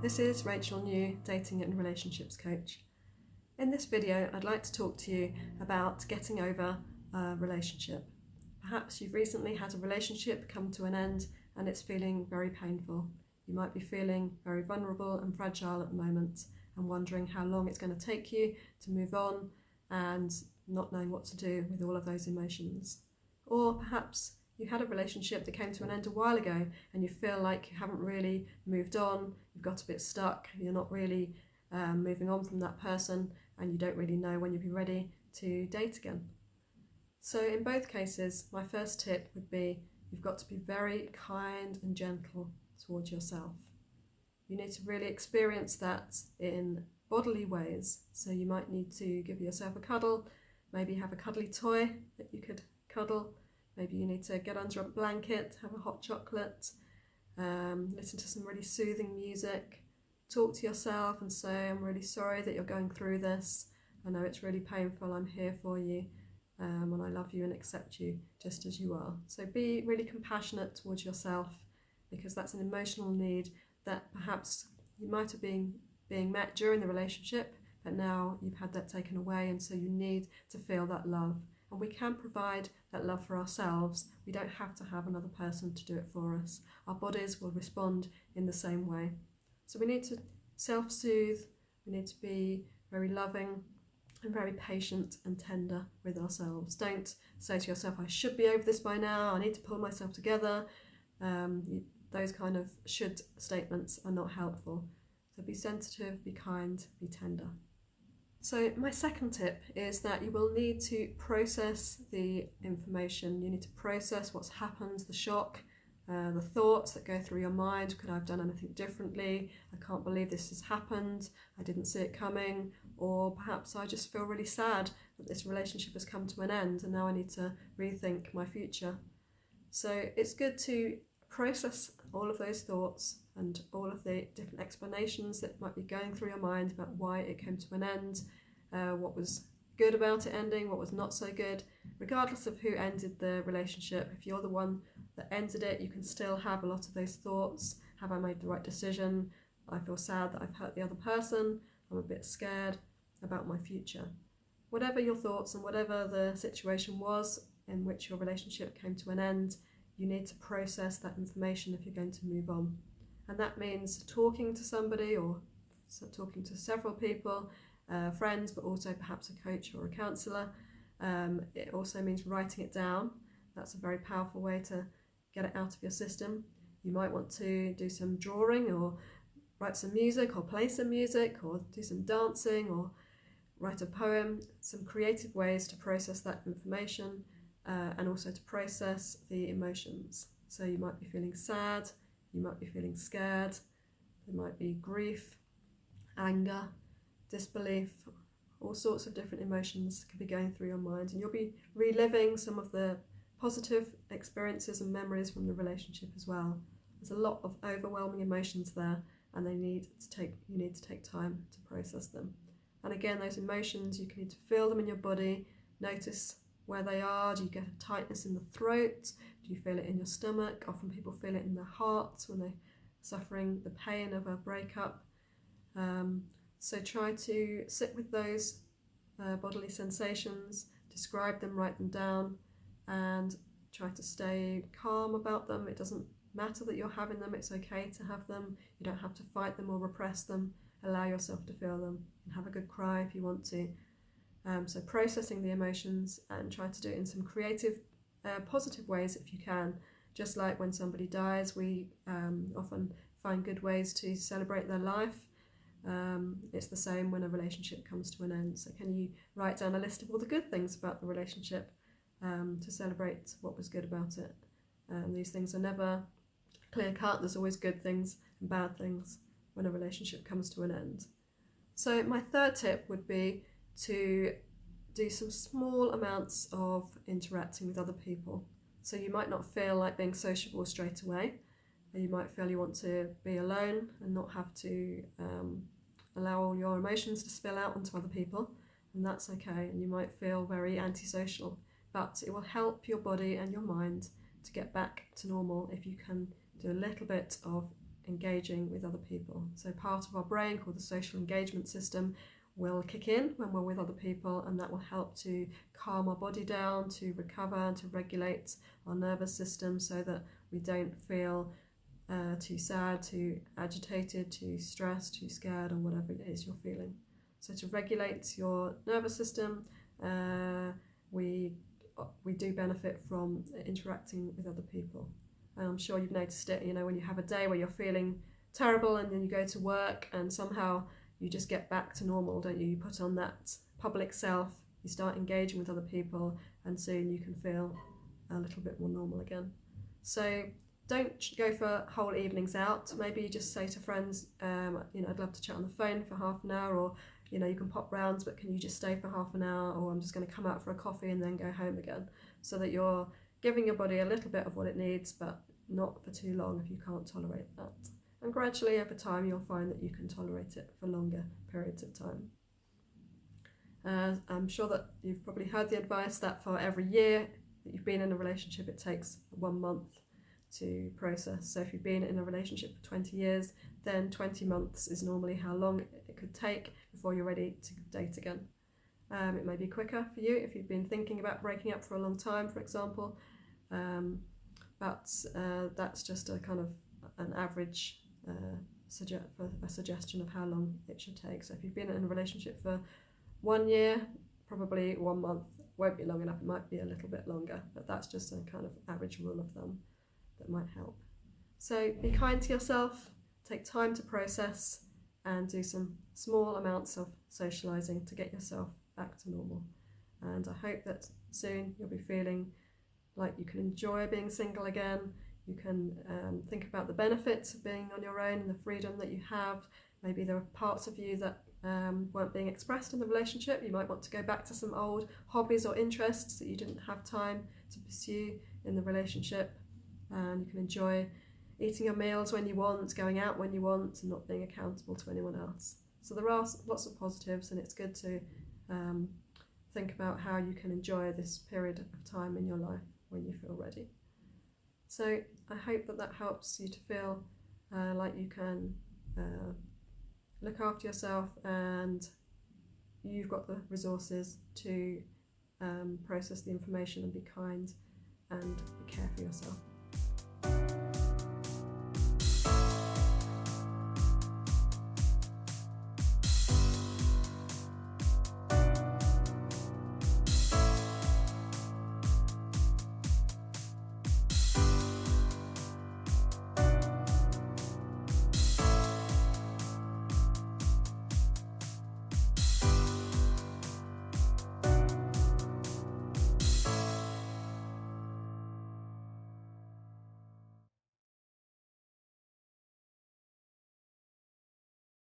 This is Rachel New, Dating and Relationships Coach. In this video, I'd like to talk to you about getting over a relationship. Perhaps you've recently had a relationship come to an end and it's feeling very painful. You might be feeling very vulnerable and fragile at the moment and wondering how long it's going to take you to move on and not knowing what to do with all of those emotions. Or perhaps you had a relationship that came to an end a while ago and you feel like you haven't really moved on, you've got a bit stuck, you're not really moving on from that person and you don't really know when you'll be ready to date again. So in both cases, my first tip would be you've got to be very kind and gentle towards yourself. You need to really experience that in bodily ways. So you might need to give yourself a cuddle, maybe have a cuddly toy that you could cuddle. Maybe you need to get under a blanket, have a hot chocolate, listen to some really soothing music, talk to yourself and say, I'm really sorry that you're going through this. I know it's really painful, I'm here for you, and I love you and accept you just as you are. So be really compassionate towards yourself, because that's an emotional need that perhaps you might have been being met during the relationship, but now you've had that taken away, and so you need to feel that love. And we can provide that love for ourselves. We don't have to have another person to do it for us. Our bodies will respond in the same way. So we need to self-soothe, we need to be very loving and very patient and tender with ourselves. Don't say to yourself, I should be over this by now, I need to pull myself together. Those kind of should statements are not helpful. So be sensitive, be kind, be tender. So my second tip is that you will need to process the information. You need to process what's happened, the shock, the thoughts that go through your mind. Could I have done anything differently? I can't believe this has happened. I didn't see it coming. Or perhaps I just feel really sad that this relationship has come to an end and now I need to rethink my future. So it's good to process all of those thoughts and all of the different explanations that might be going through your mind about why it came to an end, what was good about it ending, what was not so good. Regardless of who ended the relationship, if you're the one that ended it, you can still have a lot of those thoughts. Have I made the right decision? I feel sad that I've hurt the other person. I'm a bit scared about my future. Whatever your thoughts and whatever the situation was in which your relationship came to an end, you need to process that information if you're going to move on. And that means talking to somebody or talking to several people, friends, but also perhaps a coach or a counsellor. It also means writing it down. That's a very powerful way to get it out of your system. You might want to do some drawing or write some music or play some music or do some dancing or write a poem, some creative ways to process that information and also to process the emotions. So you might be feeling sad, you might be feeling scared, there might be grief, anger, disbelief, all sorts of different emotions could be going through your mind, and you'll be reliving some of the positive experiences and memories from the relationship as well. There's a lot of overwhelming emotions there, and you need to take time to process them. And again, those emotions, you need to feel them in your body, notice where they are. Do you get a tightness in the throat? Do you feel it in your stomach? Often people feel it in their hearts when they're suffering the pain of a breakup. So try to sit with those bodily sensations, describe them, write them down, and try to stay calm about them. It doesn't matter that you're having them, it's okay to have them. You don't have to fight them or repress them. Allow yourself to feel them and have a good cry if you want to. So processing the emotions and try to do it in some creative, positive ways if you can. Just like when somebody dies, we often find good ways to celebrate their life. It's the same when a relationship comes to an end. So can you write down a list of all the good things about the relationship to celebrate what was good about it? These things are never clear cut. There's always good things and bad things when a relationship comes to an end. So my third tip would be to do some small amounts of interacting with other people. So you might not feel like being sociable straight away. You might feel you want to be alone and not have to allow all your emotions to spill out onto other people, and that's okay. And you might feel very antisocial, but it will help your body and your mind to get back to normal if you can do a little bit of engaging with other people. So part of our brain called the social engagement system will kick in when we're with other people, and that will help to calm our body down, to recover and to regulate our nervous system so that we don't feel too sad, too agitated, too stressed, too scared, or whatever it is you're feeling. So to regulate your nervous system, we do benefit from interacting with other people. And I'm sure you've noticed it, when you have a day where you're feeling terrible and then you go to work and somehow you just get back to normal, don't you? You put on that public self, you start engaging with other people, and soon you can feel a little bit more normal again. So don't go for whole evenings out. Maybe you just say to friends, I'd love to chat on the phone for half an hour, or you can pop rounds, but can you just stay for half an hour, or I'm just going to come out for a coffee and then go home again, so that you're giving your body a little bit of what it needs, but not for too long if you can't tolerate that. And gradually over time you'll find that you can tolerate it for longer periods of time. I'm sure that you've probably heard the advice that for every year that you've been in a relationship, it takes 1 month to process. So if you've been in a relationship for 20 years, then 20 months is normally how long it could take before you're ready to date again. It may be quicker for you if you've been thinking about breaking up for a long time, for example, but that's just a kind of an average suggestion of how long it should take. So if you've been in a relationship for 1 year, probably 1 month won't be long enough. It might be a little bit longer, but that's just a kind of average rule of thumb that might help. So be kind to yourself, take time to process, and do some small amounts of socialising to get yourself back to normal. And I hope that soon you'll be feeling like you can enjoy being single again. You can think about the benefits of being on your own and the freedom that you have. Maybe there are parts of you that weren't being expressed in the relationship. You might want to go back to some old hobbies or interests that you didn't have time to pursue in the relationship. And you can enjoy eating your meals when you want, going out when you want, and not being accountable to anyone else. So there are lots of positives, and it's good to think about how you can enjoy this period of time in your life when you feel ready. So I hope that helps you to feel like you can look after yourself, and you've got the resources to process the information and be kind and care for yourself.